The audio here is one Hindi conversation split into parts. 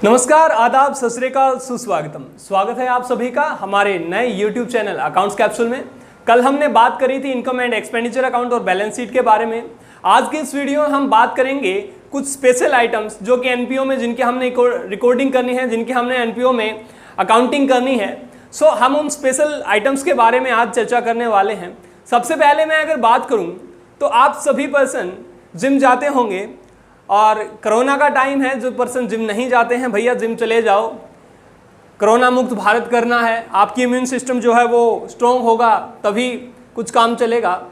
नमस्कार, आदाब, सत श्री अकाल, सुस्वागतम। स्वागत है आप सभी का हमारे नए YouTube चैनल अकाउंट्स कैप्सूल में। कल हमने बात करी थी इनकम एंड एक्सपेंडिचर अकाउंट और बैलेंस शीट के बारे में। आज के इस वीडियो में हम बात करेंगे कुछ स्पेशल आइटम्स जो कि एनपीओ में जिनके हमने रिकॉर्डिंग करनी है, जिनके हमने एनपीओ में अकाउंटिंग करनी है। सो हम उन स्पेशल आइटम्स के बारे में आज चर्चा करने वाले हैं। सबसे पहले मैं अगर बात करूँ तो आप सभी पर्सन जिम जाते होंगे और कोरोना का टाइम है। जो पर्सन जिम नहीं जाते हैं, भैया जिम चले जाओ। कोरोना मुक्त भारत करना है, आपकी इम्यून सिस्टम जो है वो स्ट्रॉन्ग होगा तभी कुछ काम चलेगा।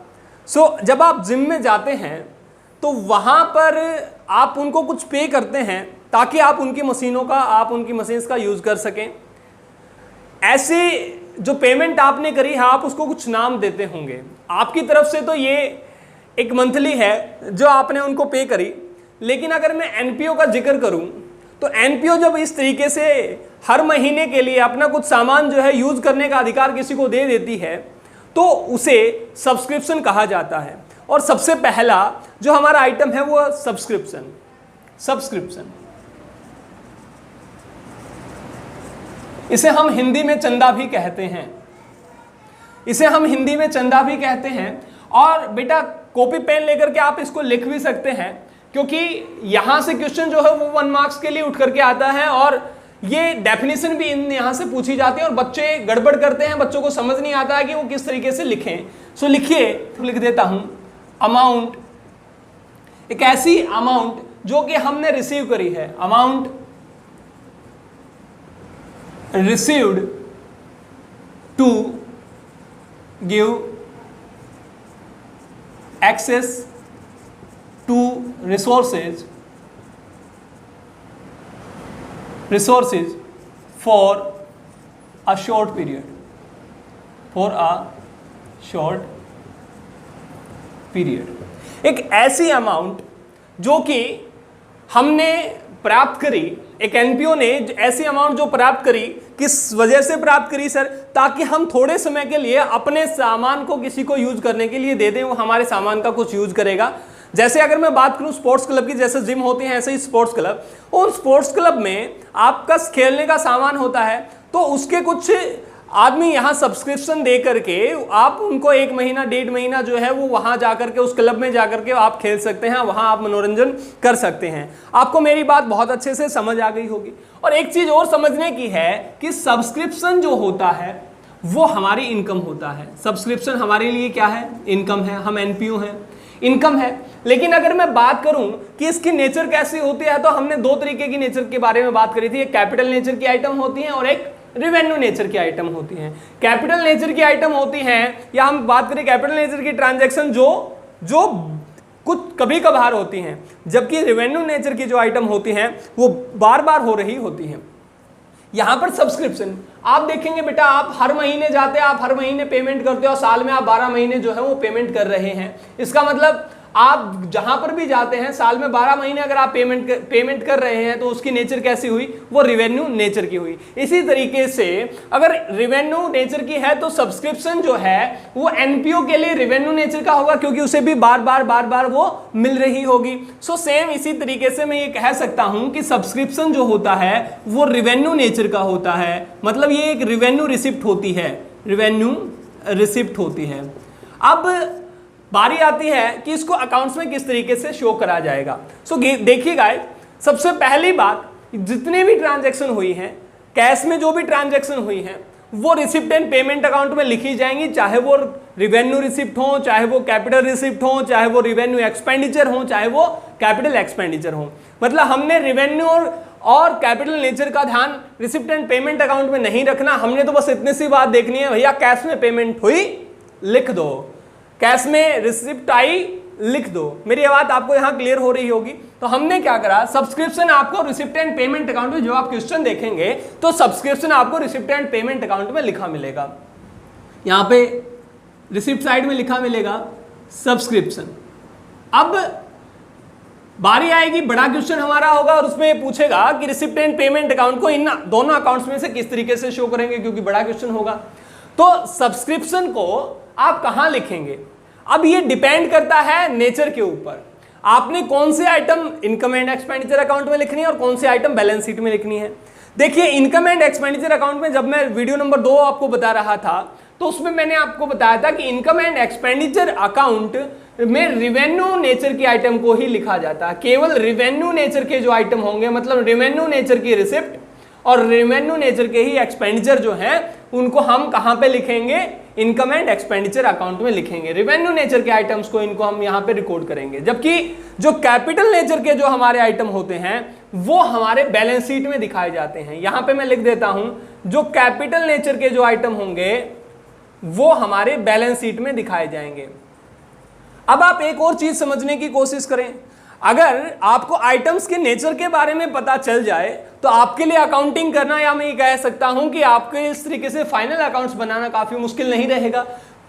सो जब आप जिम में जाते हैं तो वहाँ पर आप उनको कुछ पे करते हैं ताकि आप उनकी मशीन्स का यूज़ कर सकें। ऐसी जो पेमेंट आपने करी है आप उसको कुछ नाम देते होंगे। आपकी तरफ से तो ये एक मंथली है जो आपने उनको पे करी, लेकिन अगर मैं एनपीओ का जिक्र करूं तो एनपीओ जब इस तरीके से हर महीने के लिए अपना कुछ सामान जो है यूज करने का अधिकार किसी को दे देती है तो उसे सब्सक्रिप्शन कहा जाता है। और सबसे पहला जो हमारा आइटम है वो सब्सक्रिप्शन। इसे हम हिंदी में चंदा भी कहते हैं। और बेटा कॉपी पेन लेकर के आप इसको लिख भी सकते हैं, क्योंकि यहां से क्वेश्चन जो है वो 1 मार्क्स के लिए उठ करके आता है और ये डेफिनेशन भी यहां से पूछी जाती है और बच्चे गड़बड़ करते हैं, बच्चों को समझ नहीं आता है कि वो किस तरीके से लिखें। सो लिखिए, लिख देता हूं अमाउंट, एक ऐसी अमाउंट जो कि हमने रिसीव करी है। Amount received to give access to resources for a short period, एक ऐसी अमाउंट जो कि हमने प्राप्त करी, एक एनपीओ ने ऐसी अमाउंट जो प्राप्त करी, किस वजह से प्राप्त करी सर? ताकि हम थोड़े समय के लिए अपने सामान को किसी को यूज करने के लिए दे दें, वो हमारे सामान का कुछ यूज करेगा। जैसे अगर मैं बात करूं स्पोर्ट्स क्लब की, जैसे जिम होती है ऐसे ही स्पोर्ट्स क्लब, उन स्पोर्ट्स क्लब में आपका खेलने का सामान होता है तो उसके कुछ आदमी यहाँ सब्सक्रिप्शन दे करके आप उनको 1 महीना 1.5 महीना जो है वो वहां जाकर के उस क्लब में जाकर के आप खेल सकते हैं, वहां आप मनोरंजन कर सकते हैं। आपको मेरी बात बहुत अच्छे से समझ आ गई होगी। और एक चीज और समझने की है कि सब्सक्रिप्शन जो होता है वो हमारी इनकम होता है। सब्सक्रिप्शन हमारे लिए क्या है? इनकम है। हम एनपीओ हैं, इनकम है। लेकिन अगर मैं बात करूं कि इसकी नेचर कैसी होती है तो हमने 2 तरीके की नेचर के बारे में बात करी थी। एक कैपिटल नेचर की आइटम होती है और एक रिवेन्यू नेचर की आइटम होती है। कैपिटल नेचर की आइटम होती है, या हम बात करें कैपिटल नेचर की ट्रांजैक्शन जो कुछ कभी कभार होती हैं, जबकि रिवेन्यू नेचर की जो आइटम होती हैं वो बार बार हो रही होती हैं। यहां पर सब्सक्रिप्शन आप देखेंगे बेटा, आप हर महीने जाते हैं, आप हर महीने पेमेंट करते हो और साल में आप 12 महीने जो है वो पेमेंट कर रहे हैं। इसका मतलब आप जहां पर भी जाते हैं साल में 12 महीने अगर आप पेमेंट कर रहे हैं तो उसकी नेचर कैसी हुई? वो रिवेन्यू नेचर की हुई। इसी तरीके से अगर रिवेन्यू नेचर की है तो सब्सक्रिप्शन जो है वो एनपीओ के लिए रिवेन्यू नेचर का होगा, क्योंकि उसे भी बार बार वो मिल रही होगी। सो सेम इसी तरीके से मैं ये कह सकता हूं कि सब्सक्रिप्शन जो होता है वो रिवेन्यू नेचर का होता है। मतलब ये एक रिवेन्यू रिसिप्ट होती है। अब बारी आती है कि इसको अकाउंट्स में किस तरीके से शो करा जाएगा। सो देखिएगा, सबसे पहली बात, जितने भी ट्रांजैक्शन हुई हैं, कैश में जो भी ट्रांजैक्शन हुई हैं, वो रिसिप्ट एंड पेमेंट अकाउंट में लिखी जाएंगी, चाहे वो रिवेन्यू रिसिप्ट हो, चाहे वो कैपिटल रिसिप्ट हो, चाहे वो रिवेन्यू एक्सपेंडिचर हो, चाहे वो कैपिटल एक्सपेंडिचर हो। मतलब हमने रिवेन्यू और कैपिटल नेचर का ध्यान रिसिप्ट एंड पेमेंट अकाउंट में नहीं रखना। हमने तो बस इतनी सी बात देखनी है, भैया कैश में पेमेंट हुई लिख दो, कैश में रिसिप्ट आई लिख दो। मेरी बात आपको यहां क्लियर हो रही होगी। तो हमने क्या करा, सब्सक्रिप्शन आपको रिसिप्ट एंड पेमेंट अकाउंट में, जो आप क्वेश्चन देखेंगे तो सब्सक्रिप्शन आपको रिसिप्ट एंड पेमेंट अकाउंट में लिखा मिलेगा। यहां पे रिसिप्ट साइड में लिखा मिलेगा सब्सक्रिप्शन। अब बारी आएगी, बड़ा क्वेश्चन हमारा होगा और उसमें पूछेगा कि रिसिप्ट एंड पेमेंट अकाउंट को इन दोनों अकाउंट्स में से किस तरीके से शो करेंगे, क्योंकि बड़ा क्वेश्चन होगा। तो सब्सक्रिप्शन को आप कहां लिखेंगे? अब ये डिपेंड करता है नेचर के ऊपर। आपने कौन से item income and expenditure account में लिखनी है और कौन से आइटम बैलेंस शीट में लिखनी है। देखिए इनकम एंड एक्सपेंडिचर अकाउंट में जब मैं वीडियो नंबर 2 आपको बता रहा था तो उसमें मैंने आपको बताया था कि इनकम एंड एक्सपेंडिचर अकाउंट में रिवेन्यू नेचर के आइटम को ही लिखा जाता है। केवल रिवेन्यू नेचर के जो आइटम होंगे, मतलब रिवेन्यू नेचर की रिसिप्ट और रेवेन्यू नेचर के ही एक्सपेंडिचर जो हैं उनको हम कहां पे लिखेंगे, इनकम एंड एक्सपेंडिचर अकाउंट में लिखेंगे। रेवेन्यू नेचर के आइटम्स को इनको हम यहां पे रिकॉर्ड करेंगे, जबकि जो कैपिटल नेचर के जो हमारे आइटम होते हैं वो हमारे बैलेंस शीट में दिखाए जाते हैं। यहां पे मैं लिख देता हूं, जो कैपिटल नेचर के जो आइटम होंगे वो हमारे बैलेंस शीट में दिखाए जाएंगे। अब आप एक और चीज समझने की कोशिश करें, अगर आपको आइटम्स के नेचर के बारे में पता चल जाए तो आपके लिए अकाउंटिंग करना, या मैं ये कह सकता हूं कि आपके इस तरीके से फाइनल अकाउंट्स बनाना काफी मुश्किल नहीं रहेगा,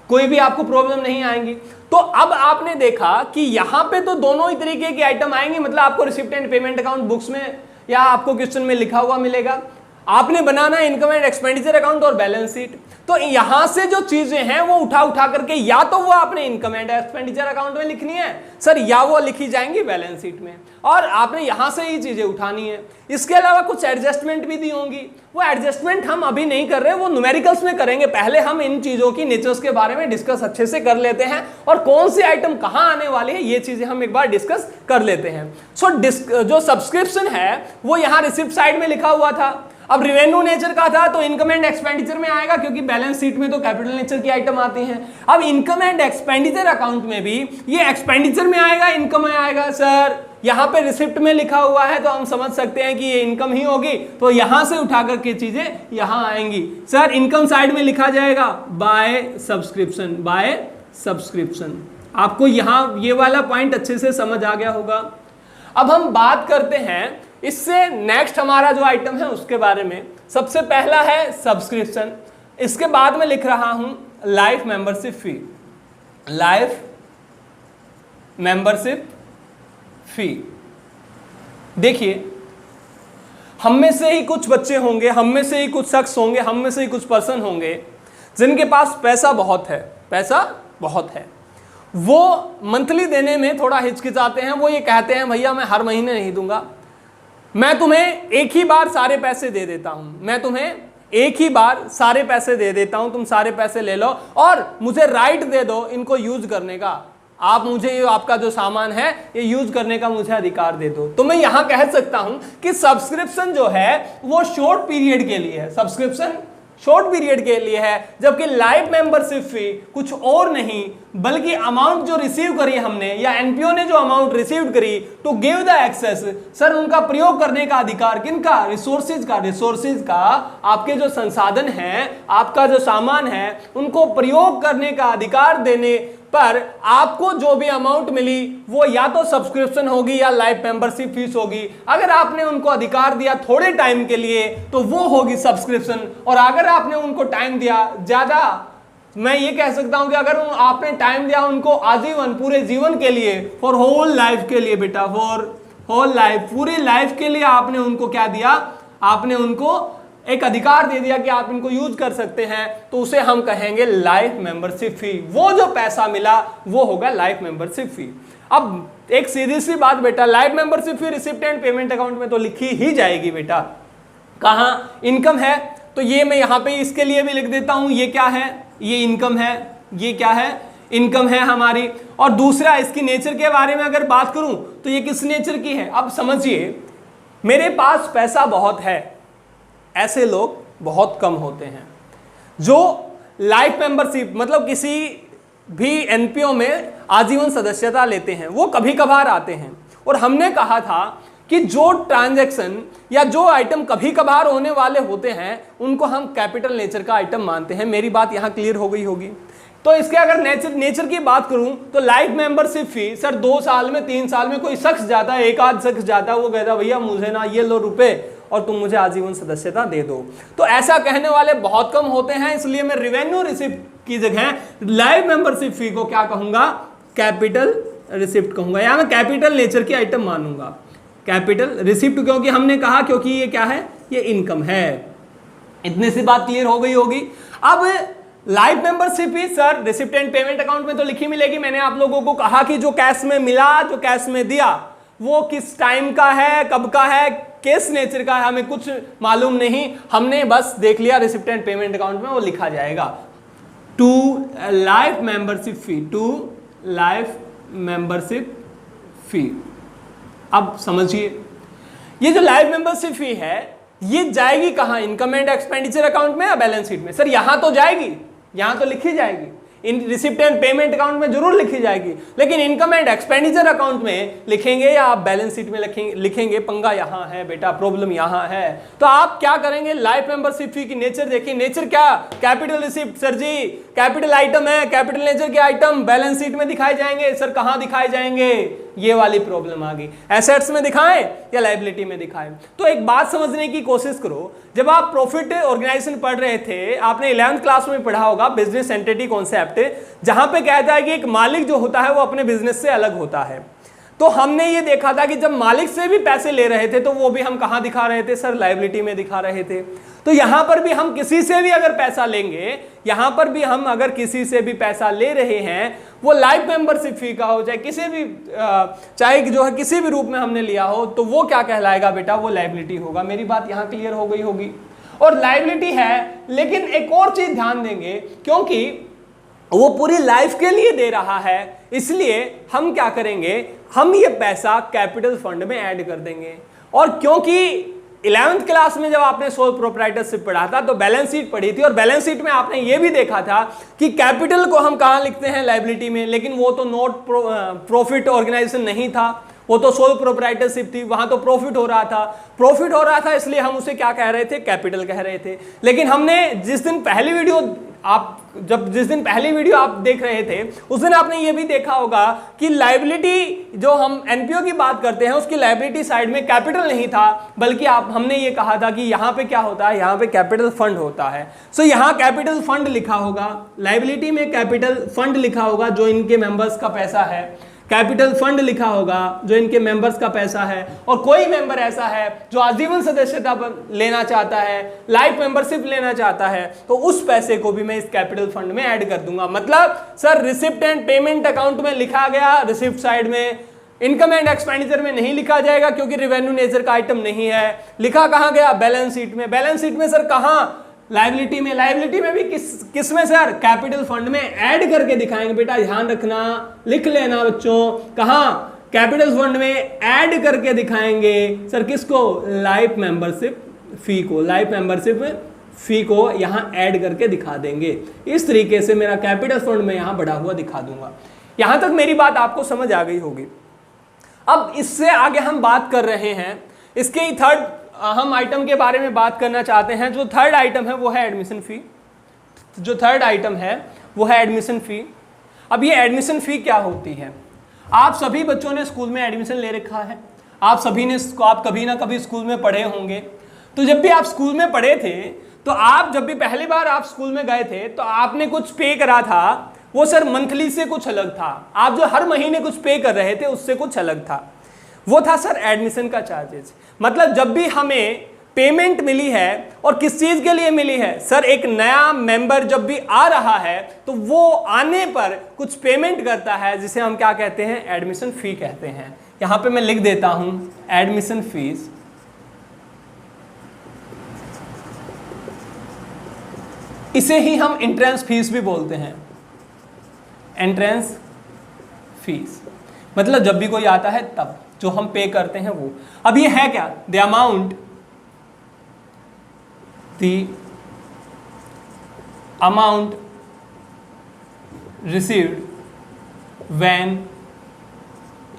कोई भी आपको प्रॉब्लम नहीं आएंगी। तो अब आपने देखा कि यहां पे तो दोनों ही तरीके के आइटम आएंगे, मतलब आपको receipt and payment account books में या आपको क्वेश्चन में लिखा हुआ मिलेगा। आपने बनाना है इनकम एंड एक्सपेंडिचर अकाउंट और बैलेंस शीट, तो यहां से जो चीजें हैं वो उठा करके या तो वो आपने इनकम एंड एक्सपेंडिचर अकाउंट में लिखनी है सर, या वो लिखी जाएंगी बैलेंस शीट में, और आपने यहां से ही चीजें उठानी है। इसके अलावा कुछ एडजस्टमेंट भी दी होंगी, वो एडजस्टमेंट हम अभी नहीं कर रहे, वो न्यूमेरिकल्स में करेंगे। पहले हम इन चीजों की नेचर्स के बारे में डिस्कस अच्छे से कर लेते हैं और कौन से आइटम कहां आने वाले हैं ये चीजें हम एक बार डिस्कस कर लेते हैं। जो सब्सक्रिप्शन है वो यहां रिसिप्ट साइड में लिखा हुआ था, अब रिवेन्यू नेचर का था तो इनकम एंड एक्सपेंडिचर में आएगा, क्योंकि बैलेंस शीट में तो कैपिटल नेचर की आइटम आती हैं। अब इनकम एंड एक्सपेंडिचर अकाउंट में भी ये एक्सपेंडिचर में आएगा, इनकम में आएगा। सर यहां पे रिसिप्ट में लिखा हुआ है तो हम समझ सकते हैं कि ये इनकम ही होगी, तो यहां से उठा करके चीजें यहां आएंगी। सर इनकम साइड में लिखा जाएगा बाय सब्सक्रिप्शन, बाय सब्सक्रिप्शन। आपको यहां ये वाला पॉइंट अच्छे से समझ आ गया होगा। अब हम बात करते हैं इससे नेक्स्ट हमारा जो आइटम है उसके बारे में। सबसे पहला है सब्सक्रिप्शन, इसके बाद में लिख रहा हूं लाइफ मेंबरशिप फी। लाइफ मेंबरशिप फी, देखिए हम में से ही कुछ बच्चे होंगे, हम में से ही कुछ शख्स होंगे, हम में से ही कुछ पर्सन होंगे जिनके पास पैसा बहुत है, पैसा बहुत है, वो मंथली देने में थोड़ा हिचकिचाते हैं। वो ये कहते हैं भैया मैं हर महीने नहीं दूंगा, मैं तुम्हें एक ही बार सारे पैसे दे देता हूं, मैं तुम्हें एक ही बार सारे पैसे दे देता हूं, तुम सारे पैसे ले लो और मुझे राइट दे दो इनको यूज करने का, आप मुझे आपका जो सामान है ये यूज करने का मुझे अधिकार दे दो। तो मैं यहां कह सकता हूं कि सब्सक्रिप्शन जो है वो शॉर्ट पीरियड के लिए है, सब्सक्रिप्शन शॉर्ट पीरियड के लिए है, जबकि लाइफ मेंबरशिप फी कुछ और नहीं बल्कि अमाउंट जो रिसीव करी हमने या एनपीओ ने जो अमाउंट रिसीव करी to give the access, sir उनका प्रयोग करने का अधिकार, किनका, रिसोर्सेज का, रिसोर्सेज का, आपके जो संसाधन हैं, आपका जो सामान है उनको प्रयोग करने का अधिकार देने पर आपको जो भी अमाउंट मिली वो या तो सब्सक्रिप्शन होगी या लाइफ मेंबरशिप फीस होगी। अगर आपने उनको अधिकार दिया थोड़े टाइम के लिए तो वो होगी सब्सक्रिप्शन, और अगर आपने उनको टाइम दिया ज्यादा, मैं ये कह सकता हूं कि अगर आपने टाइम दिया उनको आजीवन, पूरे जीवन के लिए, फॉर होल लाइफ के लिए बेटा, फॉर होल लाइफ, पूरी लाइफ के लिए आपने उनको क्या दिया, आपने उनको एक अधिकार दे दिया कि आप इनको यूज कर सकते हैं, तो उसे हम कहेंगे लाइफ मेंबरशिप फी। वो जो पैसा मिला वो होगा लाइफ मेंबरशिप फी। अब एक सीधी सी बात बेटा, life membership fee receipt and payment account में तो लिखी ही जाएगी बेटा। कहां, इनकम है तो ये मैं यहां पे इसके लिए भी लिख देता हूं, ये क्या है, ये इनकम है, ये क्या है, इनकम है हमारी। और दूसरा इसकी नेचर के बारे में अगर बात करूं तो ये किस नेचर की है। अब समझिए, मेरे पास पैसा बहुत है, ऐसे लोग बहुत कम होते हैं जो लाइफ मेंबरशिप मतलब किसी भी एनपीओ में आजीवन सदस्यता लेते हैं। वो कभी कभार आते हैं, और हमने कहा था कि जो ट्रांजैक्शन या जो आइटम कभी कभार होने वाले होते हैं उनको हम कैपिटल नेचर का आइटम मानते हैं। मेरी बात यहां क्लियर हो गई होगी। तो इसके अगर नेचर की बात करूं तो लाइफ मेंबरशिप फी, सर 2 साल में 3 साल में कोई शख्स जाता है, एक आध शख्स जाता है, वो कहता भैया मुझे ना ये लो रुपए और तुम मुझे आजीवन सदस्यता दे दो। तो ऐसा कहने वाले बहुत कम होते हैं, इसलिए मैं रिवेन्यू रिसिप्ट की जगह लाइफ मेंबरशिप फी को क्या कहूंगा, कैपिटल रिसिप्ट कहूंगा, या मैं कैपिटल नेचर की आइटम मानूंगा, कैपिटल रिसिप्ट। क्योंकि हमने कहा क्योंकि ये क्या है, ये इनकम है। इतनी सी बात क्लियर हो गई होगी। अब life membership fees sir recipient payment account में तो लिखी मिलेगी। मैंने आप लोगों को कहा कि जो कैश में मिला, जो कैश में दिया, वो किस टाइम का है, कब का है, किस नेचर का है, हमें कुछ मालूम नहीं। हमने बस देख लिया रिसिप्टेंट पेमेंट अकाउंट में वो लिखा जाएगा। To life membership fee, to life membership fee. अब समझिए, ये जो लाइफ मेंबरशिप फी है ये जाएगी कहां? इनकम एंड एक्सपेंडिचर अकाउंट में या बैलेंस शीट में? सर यहां तो जाएगी, यहां तो लिखी जाएगी, in receipt and payment account में जरूर लिखी जाएगी, लेकिन इनकम एंड एक्सपेंडिचर अकाउंट में लिखेंगे या आप बैलेंस शीट में लिखेंगे? पंगा यहां है बेटा, प्रॉब्लम यहां है। तो आप क्या करेंगे? लाइफ मेंबरशिप फी की नेचर देखिए। नेचर क्या? Capital receipt. Sir G capital item है, कैपिटल नेचर के आइटम बैलेंस शीट में दिखाए जाएंगे। सर कहां दिखाए जाएंगे? ये वाली प्रॉब्लम आ गई। एसेट्स में दिखाएं या लायबिलिटी में दिखाएं? तो एक बात समझने की कोशिश करो, जब आप प्रॉफिट ऑर्गेनाइजेशन पढ़ रहे थे, आपने 11th क्लास में पढ़ा होगा बिजनेस एंटिटी कॉन्सेप्ट, जहां पे कहता है कि एक मालिक जो होता है वो अपने बिजनेस से अलग होता है। तो हमने ये देखा था कि जब मालिक से भी पैसे ले रहे थे तो वो भी हम कहां दिखा रहे थे? सर लायबिलिटी में दिखा रहे थे। तो यहां पर भी हम किसी से भी अगर पैसा लेंगे, यहां पर भी हम अगर किसी से भी पैसा ले रहे हैं, वो लाइफ मेंबरशिप फी का हो, चाहे किसी भी चाहे जो है किसी भी रूप में हमने लिया हो, तो वो क्या कहलाएगा बेटा? वो लायबिलिटी होगा। मेरी बात यहां क्लियर हो गई होगी। और लायबिलिटी है, लेकिन एक और चीज ध्यान देंगे, क्योंकि वो पूरी लाइफ के लिए दे रहा है, इसलिए हम क्या करेंगे? हम ये पैसा कैपिटल फंड में ऐड कर देंगे। और क्योंकि 11th क्लास में जब आपने सोल प्रोप्राइटरशिप पढ़ा था तो बैलेंस शीट पढ़ी थी, और बैलेंस शीट में आपने ये भी देखा था कि कैपिटल को हम कहां लिखते हैं? लायबिलिटी में। लेकिन वो तो नॉट प्रॉफिट ऑर्गेनाइजेशन नहीं था, वो तो सोल प्रोप्राइटरशिप थी, वहां तो प्रॉफिट हो रहा था, इसलिए हम उसे क्या कह रहे थे? कैपिटल कह रहे थे। लेकिन हमने जिस दिन पहली वीडियो आप देख रहे थे, उस दिन आपने ये भी देखा होगा कि लायबिलिटी जो हम एनपीओ की बात करते हैं उसकी लायबिलिटी साइड में कैपिटल नहीं था, बल्कि हमने ये कहा था कि यहां पे क्या होता है? यहां पे कैपिटल फंड होता है। सो यहां कैपिटल फंड लिखा होगा, लायबिलिटी में कैपिटल फंड लिखा होगा जो इनके मेंबर्स का पैसा है, कैपिटल फंड लिखा होगा जो इनके मेंबर्स का पैसा है। और कोई मेंबर ऐसा है जो आजीवन सदस्यता लेना चाहता है, लाइफ मेंबरशिप लेना चाहता है, तो उस पैसे को भी मैं इस कैपिटल फंड में ऐड कर दूंगा। मतलब sir receipt and payment account में लिखा गया रिसिप्ट साइड में, इनकम एंड एक्सपेंडिचर में नहीं लिखा जाएगा क्योंकि रेवेन्यू नेचर का आइटम नहीं है। लिखा कहां गया? बैलेंस शीट में। बैलेंस शीट में सर कहां? लायबिलिटी में। लायबिलिटी में भी किस में सर? कैपिटल फंड में ऐड करके दिखाएंगे। बेटा ध्यान रखना, लिख लेना बच्चों, कहां? कैपिटल फंड में ऐड करके दिखाएंगे। सर किसको? लाइफ मेंबरशिप फी को। लाइफ मेंबरशिप फी को यहां ऐड करके दिखा देंगे। इस तरीके से मेरा कैपिटल फंड में यहां बढ़ा हुआ दिखा दूंगा। यहां तक मेरी बात आपको समझ आ गई होगी। अब इससे आगे हम बात कर रहे हैं, इसके थर्ड हम आइटम के बारे में बात करना चाहते हैं। जो थर्ड आइटम है वो है एडमिशन फी। जो थर्ड आइटम है वो है एडमिशन फी। अब ये एडमिशन फी क्या होती है? आप सभी बच्चों ने स्कूल में एडमिशन ले रखा है, आप कभी ना कभी स्कूल में पढ़े होंगे। तो जब भी आप स्कूल में पढ़े थे, तो आप जब भी पहली बार आप स्कूल में गए थे तो आपने कुछ पे करा था, वो सर मंथली से कुछ अलग था। आप जो हर महीने कुछ पे कर रहे थे उससे कुछ अलग था, वो था सर एडमिशन का चार्जेस। मतलब जब भी हमें पेमेंट मिली है, और किस चीज के लिए मिली है? सर एक नया मेंबर जब भी आ रहा है तो वो आने पर कुछ पेमेंट करता है, जिसे हम क्या कहते हैं? एडमिशन फी कहते हैं। यहां पे मैं लिख देता हूं एडमिशन फीस। इसे ही हम एंट्रेंस फीस भी बोलते हैं, एंट्रेंस फीस। मतलब जब भी कोई आता है तब जो हम पे करते हैं वो। अब ये है क्या? The amount received when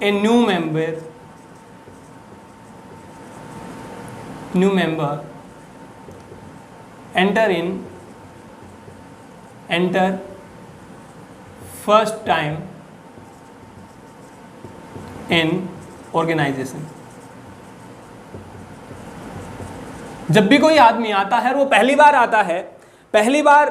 a new member enter first time in organization। जब भी कोई आदमी आता है और वो पहली बार आता है, पहली बार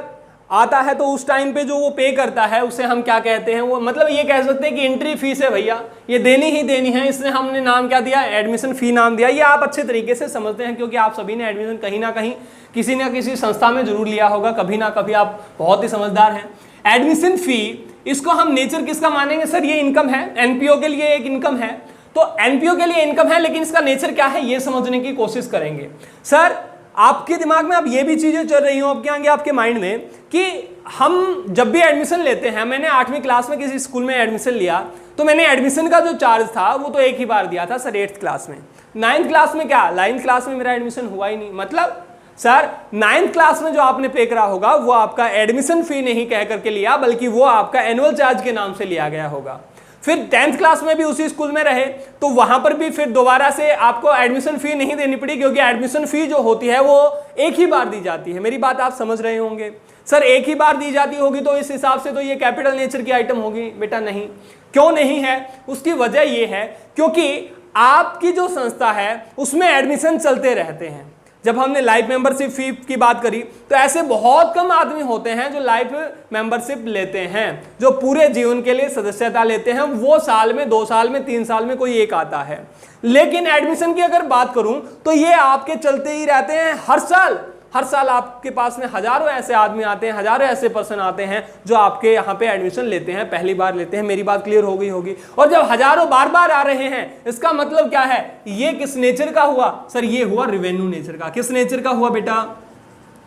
आता है तो उस टाइम पे जो वो पे करता है उसे हम क्या कहते हैं, वो मतलब ये कह सकते हैं कि एंट्री फीस है भैया, ये देनी ही देनी है, इसने हमने नाम क्या दिया, एडमिशन फी नाम दिया। ये आप अच्छे तरीके से समझते हैं क्योंकि आप सभी ने एडमिशन कहीं ना कहीं किसी ना किसी संस्था में जरूर लिया होगा, कभी ना कभी, आप बहुत ही समझदार हैं। एडमिशन फी, इसको हम नेचर किसका मानेंगे सर, ये इनकम है, एनपीओ के लिए एक इनकम है, तो एनपीओ के लिए इनकम है, लेकिन इसका नेचर क्या है ये समझने की कोशिश करेंगे। सर आपके दिमाग में अब ये भी चीजें चल रही हो आपके आगे, आपके माइंड में, कि हम जब भी एडमिशन लेते हैं, मैंने 8वीं क्लास में किसी स्कूल में एडमिशन लिया तो मैंने एडमिशन का जो चार्ज था वो तो एक ही बार दिया था सर 8th क्लास में। 9th क्लास में क्या, 9th क्लास में मेरा एडमिशन हुआ ही नहीं। मतलब सर 9th क्लास में जो आपने पे करा होगा वो आपका एडमिशन फी नहीं कह करके लिया, बल्कि वो आपका एनुअल चार्ज के नाम से लिया गया होगा। फिर 10th क्लास में भी उसी स्कूल में रहे तो वहां पर भी फिर दोबारा से आपको एडमिशन फी नहीं देनी पड़ी, क्योंकि एडमिशन फी जो होती है वो एक ही बार दी जाती है। मेरी बात आप समझ रहे होंगे। सर एक ही बार दी जाती होगी तो इस हिसाब से तो ये कैपिटल नेचर की आइटम होगी, बेटा नहीं। क्यों नहीं है, उसकी वजह ये है क्योंकि आपकी जो संस्था है उसमें एडमिशन चलते रहते हैं। जब हमने लाइफ मेंबरशिप फी की बात करी तो ऐसे बहुत कम आदमी होते हैं जो लाइफ मेंबरशिप लेते हैं, जो पूरे जीवन के लिए सदस्यता लेते हैं, वो साल में, 2 साल में, 3 साल में कोई एक आता है। लेकिन एडमिशन की अगर बात करूं तो ये आपके चलते ही रहते हैं हर साल। हर साल आपके पास में हजारों ऐसे आदमी आते हैं, हजारों ऐसे पर्सन आते हैं जो आपके यहाँ पे एडमिशन लेते हैं, पहली बार लेते हैं। मेरी बात क्लियर हो गई होगी। और जब हजारों बार बार आ रहे हैं इसका मतलब क्या है, ये किस नेचर का हुआ सर, ये हुआ रेवेन्यू नेचर का। किस नेचर का हुआ बेटा,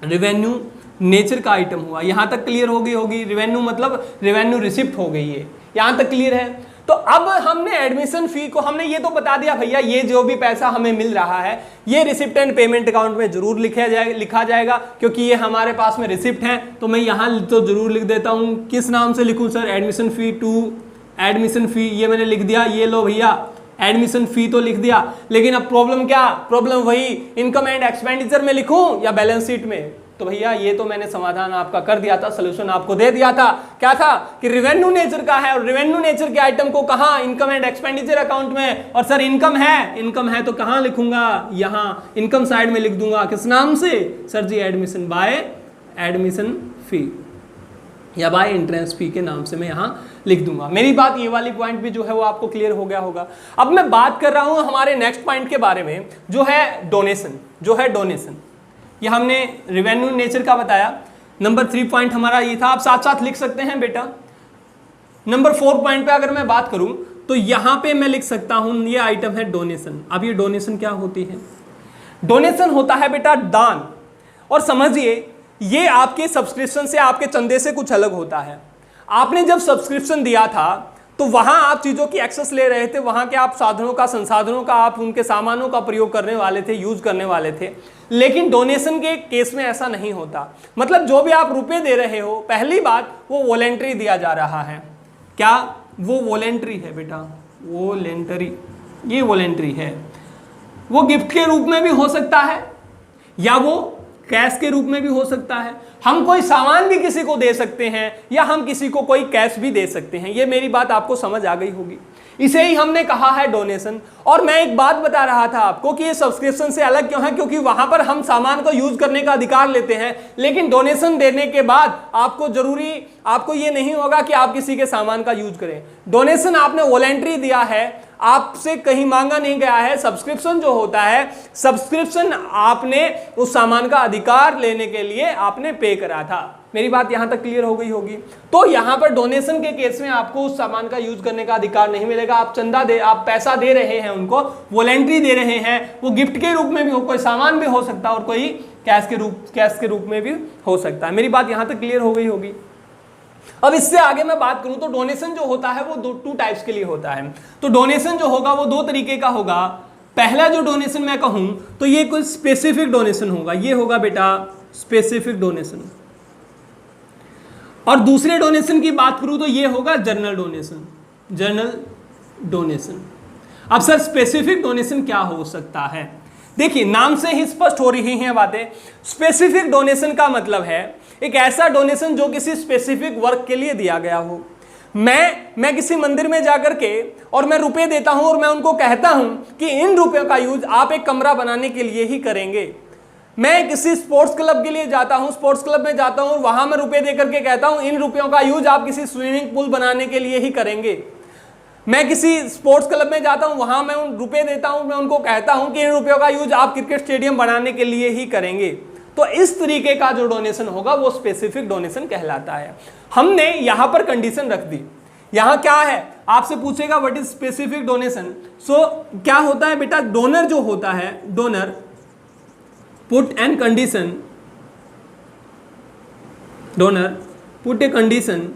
रेवेन्यू नेचर का आइटम हुआ। यहां तक क्लियर हो गई होगी। रेवेन्यू मतलब रेवेन्यू रिसिप्ट हो गई है, यहां तक क्लियर है। तो अब हमने एडमिशन फी को, हमने ये तो बता दिया भैया ये जो भी पैसा हमें मिल रहा है ये रिसिप्ट एंड पेमेंट अकाउंट में जरूर लिखा जाएगा, क्योंकि ये हमारे पास में रिसिप्ट है। तो मैं यहाँ तो जरूर लिख देता हूँ। किस नाम से लिखूँ sir, admission fee to admission fee, ये मैंने लिख दिया। ये लो भैया एडमिशन फी तो लिख दिया, लेकिन अब प्रॉब्लम क्या, प्रॉब्लम वही इनकम एंड एक्सपेंडिचर में लिखूं या बैलेंस शीट में। तो भैया ये तो मैंने समाधान आपका कर दिया था, सोल्यूशन आपको दे दिया था। क्या था कि रेवेन्यू नेचर का है, और रेवेन्यू नेचर के आइटम को कहां, इनकम एंड एक्सपेंडिचर अकाउंट में। और सर इनकम है तो कहां लिखूंगा, यहां इनकम साइड में लिख दूंगा। किस नाम से सर जी, एडमिशन बाय एडमिशन फी या बाय एंट्रेंस फी के नाम से मैं यहां लिख दूंगा। मेरी बात ये वाली पॉइंट भी जो है वो आपको क्लियर हो गया होगा। अब मैं बात कर रहा हूं हमारे नेक्स्ट पॉइंट के बारे में, जो है डोनेशन। जो है डोनेशन, ये हमने रेवेन्यू नेचर का बताया। नंबर 3 पॉइंट हमारा ये था, आप साथ साथ लिख सकते हैं बेटा। नंबर 4 पॉइंट पे अगर मैं बात करूं तो यहां पे मैं लिख सकता हूं, ये आइटम है डोनेशन। अब ये डोनेशन क्या होती है, डोनेशन होता है बेटा दान। और समझिए ये आपके सब्सक्रिप्शन से, आपके चंदे से कुछ अलग होता है। आपने जब सब्सक्रिप्शन दिया था तो वहां आप चीजों की एक्सेस ले रहे थे, वहां के आप साधनों का, संसाधनों का, आप उनके सामानों का प्रयोग करने वाले थे, यूज करने वाले थे। लेकिन डोनेशन के केस में ऐसा नहीं होता। मतलब जो भी आप रुपए दे रहे हो, पहली बात वो वॉलेंट्री दिया जा रहा है। क्या वो वॉलेंट्री है बेटा, वॉलेंटरी, ये वॉलेंट्री है। वो गिफ्ट के रूप में भी हो सकता है या वो कैश के रूप में भी हो सकता है। हम कोई सामान भी किसी को दे सकते हैं या हम किसी को कोई कैश भी दे सकते हैं। ये मेरी बात आपको समझ आ गई होगी। इसे ही हमने कहा है डोनेशन। और मैं एक बात बता रहा था आपको कि ये सब्सक्रिप्शन से अलग क्यों है, क्योंकि वहां पर हम सामान को यूज करने का अधिकार लेते हैं, लेकिन डोनेशन देने के बाद आपको ये नहीं होगा कि आप किसी के सामान का यूज करें। डोनेशन आपने वॉलेंट्री दिया है, आपसे कहीं मांगा नहीं गया है। सब्सक्रिप्शन जो होता है, सब्सक्रिप्शन आपने उस सामान का अधिकार लेने के लिए आपने पे करा था। मेरी बात यहां तक क्लियर हो गई होगी। तो यहां पर डोनेशन के केस में आपको उस सामान का यूज करने का अधिकार नहीं मिलेगा। आप आप पैसा दे रहे हैं उनको, वॉलेंट्री दे रहे हैं। वो गिफ्ट के रूप में भी हो, कोई सामान भी हो सकता है, और कोई कैश के रूप में भी हो सकता है। मेरी बात यहां तक क्लियर हो गई होगी। अब इससे आगे मैं बात करूं तो डोनेशन जो होता है वो 2 टाइप्स के लिए होता है। तो डोनेशन जो होगा वो 2 तरीके का होगा। पहला जो डोनेशन मैं कहूं तो ये कोई स्पेसिफिक डोनेशन होगा, ये होगा बेटा स्पेसिफिक डोनेशन। और दूसरे डोनेशन की बात करूं तो ये होगा जनरल डोनेशन, जनरल डोनेशन। अब सर स्पेसिफिक डोनेशन क्या हो सकता है, देखिए नाम से ही स्पष्ट हो रही हैं बातें। स्पेसिफिक डोनेशन का मतलब है एक ऐसा डोनेशन जो किसी स्पेसिफिक वर्क के लिए दिया गया हो। मैं किसी मंदिर में जाकर के और मैं रुपए देता हूं और मैं उनको कहता हूं कि इन रुपयों का यूज आप एक कमरा बनाने के लिए ही करेंगे। मैं किसी स्पोर्ट्स क्लब के लिए जाता हूं, स्पोर्ट्स क्लब में जाता हूं, वहां मैं रुपए दे करके कहता हूं इन रुपयों का यूज आप किसी स्विमिंग पूल बनाने के लिए ही करेंगे। मैं किसी स्पोर्ट्स क्लब में जाता हूं, वहां मैं उन रुपए देता हूं, मैं उनको कहता हूं कि इन रुपयों का यूज आप क्रिकेट स्टेडियम बनाने के लिए ही करेंगे। तो इस तरीके का जो डोनेशन होगा वो स्पेसिफिक डोनेशन कहलाता है। हमने यहां पर कंडीशन रख दी। यहां क्या है, आपसे पूछेगा what is specific donation. So क्या होता है बेटा, डोनर जो होता है, donor put an condition, donor put a condition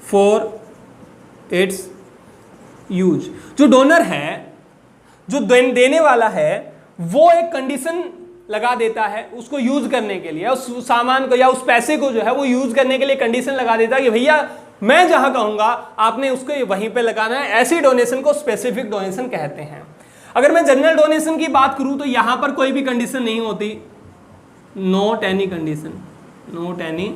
for its use. जो डोनर है, जो देने वाला है, वो एक कंडीशन लगा देता है उसको यूज करने के लिए, उस सामान को या उस पैसे को जो है वो यूज करने के लिए कंडीशन लगा देता है कि भैया मैं जहां कहूंगा आपने उसको वहीं पे लगाना है। ऐसी डोनेशन को स्पेसिफिक डोनेशन कहते हैं। अगर मैं जनरल डोनेशन की बात करूं तो यहां पर कोई भी कंडीशन नहीं होती, not any condition, not any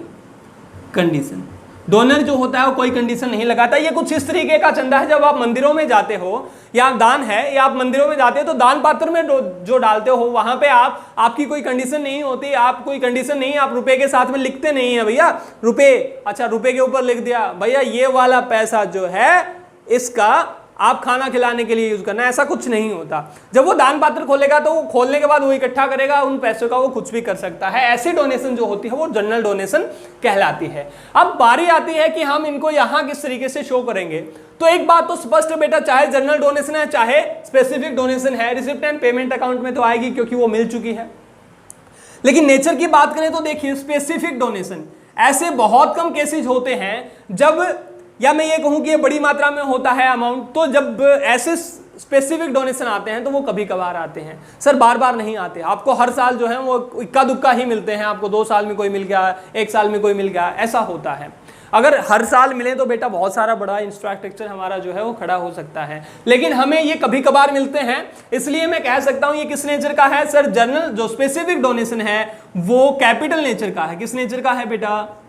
condition. Donor जो होता है वो कोई कंडीशन नहीं लगाता। ये कुछ इस तरीके का चंदा है, जब आप मंदिरों में जाते हो या दान है या आप मंदिरों में जाते हो तो दान पात्र में जो डालते हो वहां पे आपकी कोई कंडीशन नहीं होती, आप कोई कंडीशन नहीं, आप रुपए के साथ में लिखते नहीं है भैया रुपए, अच्छा रुपए के ऊपर लिख दिया भैया ये वाला पैसा जो है इसका आप खाना खिलाने के लिए यूज करना, ऐसा कुछ नहीं होता। जब वो दान पात्र खोलेगा तो वो खोलने के बाद वो इकट्ठा करेगा, उन पैसों का वो कुछ भी कर सकता है। ऐसी डोनेशन जो होती है वो जनरल डोनेशन कहलाती है। अब बारी आती है कि हम इनको यहां किस तरीके से शो करेंगे। तो एक बात तो स्पष्ट है बेटा, चाहे जनरल डोनेशन है चाहे स्पेसिफिक डोनेशन है, रिसिप्ट एंड पेमेंट अकाउंट में तो आएगी क्योंकि वो मिल चुकी है। लेकिन नेचर की बात करें तो देखिए स्पेसिफिक डोनेशन, ऐसे बहुत कम केसेज होते हैं जब, या मैं ये कहूं कि ये बड़ी मात्रा में होता है अमाउंट, तो जब ऐसे स्पेसिफिक डोनेशन आते हैं तो वो कभी कभार आते हैं सर, बार बार नहीं आते। आपको हर साल जो है वो इक्का दुक्का ही मिलते हैं, आपको 2 साल में कोई मिल गया, 1 साल में कोई मिल गया, ऐसा होता है। अगर हर साल मिले तो बेटा बहुत सारा बड़ा इंफ्रास्ट्रक्चर हमारा जो है वो खड़ा हो सकता है, लेकिन हमें ये कभी कभार मिलते हैं। इसलिए मैं कह सकता हूं ये किस नेचर का है सर, जनरल जो स्पेसिफिक डोनेशन है वो कैपिटल नेचर का है। किस नेचर का है बेटा,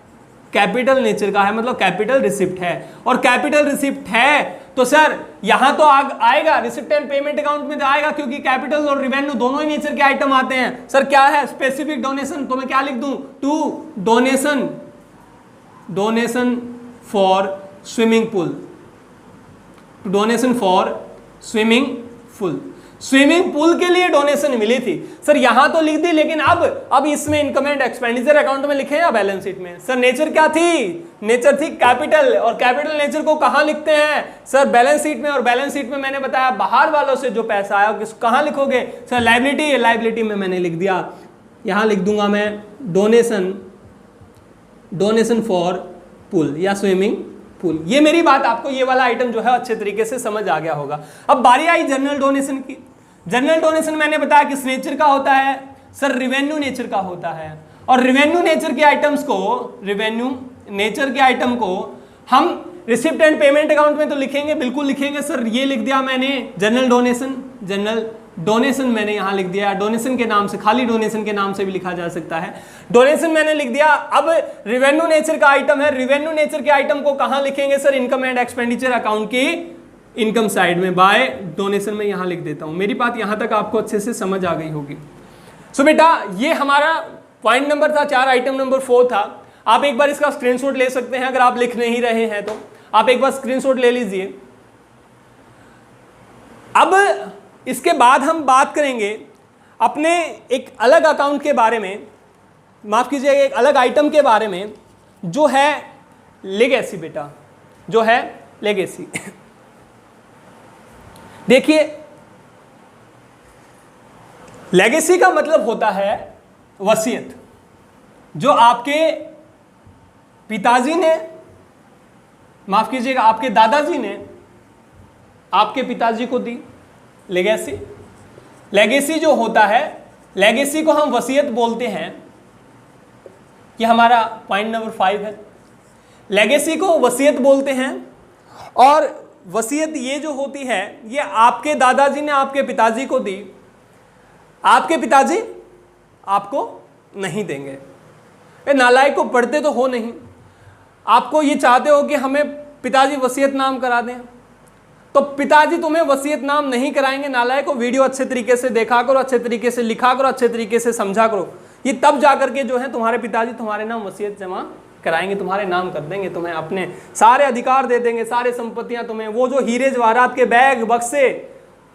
कैपिटल नेचर का है, मतलब कैपिटल रिसिप्ट है। और कैपिटल रिसिप्ट है तो सर यहां तो आएगा रिसिप्ट एंड पेमेंट अकाउंट में तो आएगा, क्योंकि कैपिटल और रिवेन्यू दोनों ही नेचर के आइटम आते हैं। सर क्या है स्पेसिफिक डोनेशन, तो मैं क्या लिख दूं, to donation for swimming pool, donation for swimming pool, swimming pool के लिए डोनेशन मिली थी। सर यहां तो लिख दी, लेकिन अब इसमें इनकम एंड एक्सपेंडिचर अकाउंट में लिखे या बैलेंस शीट में। सर नेचर क्या थी, नेचर थी कैपिटल, और कैपिटल नेचर को कहां लिखते हैं सर, बैलेंस शीट में। और बैलेंस शीट में मैंने बताया बाहर वालों से जो पैसा आया किस कहां लिखोगे सर, लायबिलिटी, लायबिलिटी में मैंने लिख दिया, यहां लिख दूंगा मैं डोनेशन फॉर पूल या स्विमिंग पूल। ये मेरी बात आपको ये वाला आइटम जो है अच्छे तरीके से समझ आ गया होगा। अब बारी आई जनरल डोनेशन की। जनरल डोनेशन मैंने बताया किस नेचर का होता है सर, रिवेन्यू नेचर का होता है। और रिवेन्यू नेचर के आइटम्स को, रिवेन्यू नेचर के आइटम को हम रिसिप्ट एंड पेमेंट अकाउंट में तो लिखेंगे, बिल्कुल लिखेंगे सर। ये लिख दिया मैंने जनरल डोनेशन मैंने यहां लिख दिया, डोनेशन के नाम से, खाली डोनेशन के नाम से भी लिखा जा सकता है, डोनेशन मैंने लिख दिया। अब रिवेन्यू नेचर का आइटम है, रिवेन्यू नेचर के आइटम को कहां लिखेंगे sir, income and expenditure account की इनकम साइड में, बाय डोनेशन में यहां लिख देता हूं। मेरी बात यहां तक आपको अच्छे से समझ आ गई होगी। सो बेटा ये हमारा पॉइंट नंबर था 4, आइटम नंबर 4 था। आप एक बार इसका स्क्रीनशॉट ले सकते हैं, अगर आप लिख नहीं रहे हैं तो आप एक बार स्क्रीनशॉट ले लीजिए। अब इसके बाद हम बात करेंगे अपने एक अलग अकाउंट के बारे में, माफ कीजिएगा एक अलग आइटम के बारे में, जो है लेगेसी बेटा, जो है लेगेसी। देखिए लेगेसी का मतलब होता है वसीयत, जो आपके पिताजी ने, माफ कीजिएगा आपके दादाजी ने आपके पिताजी को दी लेगेसी। लेगेसी जो होता है, लेगेसी को हम वसीयत बोलते हैं। ये हमारा पॉइंट नंबर 5 है। लेगेसी को वसीयत बोलते हैं, और वसीयत ये जो होती है ये आपके दादाजी ने आपके पिताजी को दी, आपके पिताजी आपको नहीं देंगे। नालायक को पढ़ते तो हो नहीं, आपको ये चाहते हो कि हमें पिताजी वसीयत नाम करा दें, तो पिताजी तुम्हें वसीयतनाम नहीं कराएंगे नालायक को। वीडियो अच्छे तरीके से देखा करो, अच्छे तरीके से लिखा करो, अच्छे तरीके से समझा करो। ये तब जाकर के जो है तुम्हारे पिताजी तुम्हारे नाम वसीयत जमा कराएंगे, तुम्हारे नाम कर देंगे, तुम्हें अपने सारे अधिकार दे देंगे, सारे संपत्तियां तुम्हें, वो जो हीरे जवाहरात के बैग बक्से,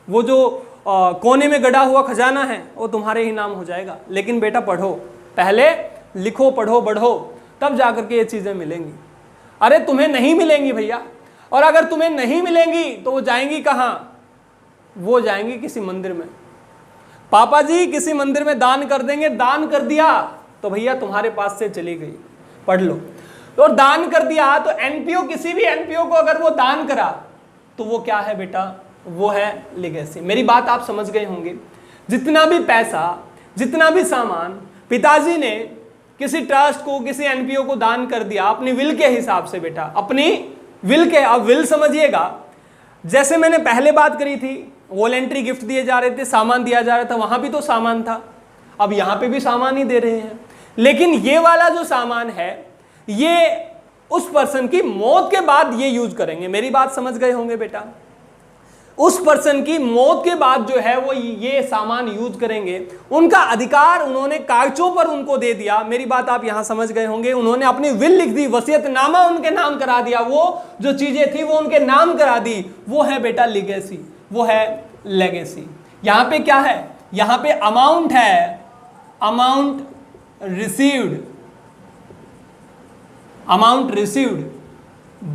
वो जो कोने में गड़ा हुआ खजाना है, वो तुम्हारे ही नाम हो जाएगा। लेकिन बेटा पढ़ो, पहले लिखो, पढ़ो, बढ़ो, तब जाकर के ये चीजें मिलेंगी। अरे तुम्हें नहीं मिलेंगी भैया, और अगर तुम्हें नहीं मिलेंगी तो वो जाएंगी कहाँ? वो जाएंगी किसी मंदिर में। पापा जी किसी मंदिर में दान कर देंगे, दान कर दिया तो भैया तुम्हारे पास से चली गई, पढ़ लो। तो दान कर दिया तो एनपीओ, किसी भी एनपीओ को अगर वो दान करा तो वो क्या है बेटा? वो है लीगेसी। मेरी बात आप समझ गए होंगे। जितना भी पैसा, जितना भी सामान पिताजी ने किसी ट्रस्ट को, किसी एनपीओ को दान कर दिया अपनी विल के हिसाब से बेटा, अपनी विल के, अब विल समझिएगा, जैसे मैंने पहले बात करी थी, वॉलेंट्री गिफ्ट दिए जा रहे थे, सामान दिया जा रहा था, वहां भी तो सामान था, अब यहां पे भी सामान ही दे रहे हैं। लेकिन ये वाला जो सामान है ये उस पर्सन की मौत के बाद ये यूज करेंगे। मेरी बात समझ गए होंगे बेटा। उस पर्सन की मौत के बाद जो है वो ये सामान यूज करेंगे। उनका अधिकार उन्होंने कागजों पर उनको दे दिया। मेरी बात आप यहां समझ गए होंगे। उन्होंने अपनी विल लिख दी, वसीयतनामा उनके नाम करा दिया, वो जो चीजें थी वो उनके नाम करा दी। वो है बेटा लीगेसी, वो है लेगेसी। यहां पे क्या है? यहां पे अमाउंट है, amount received, amount received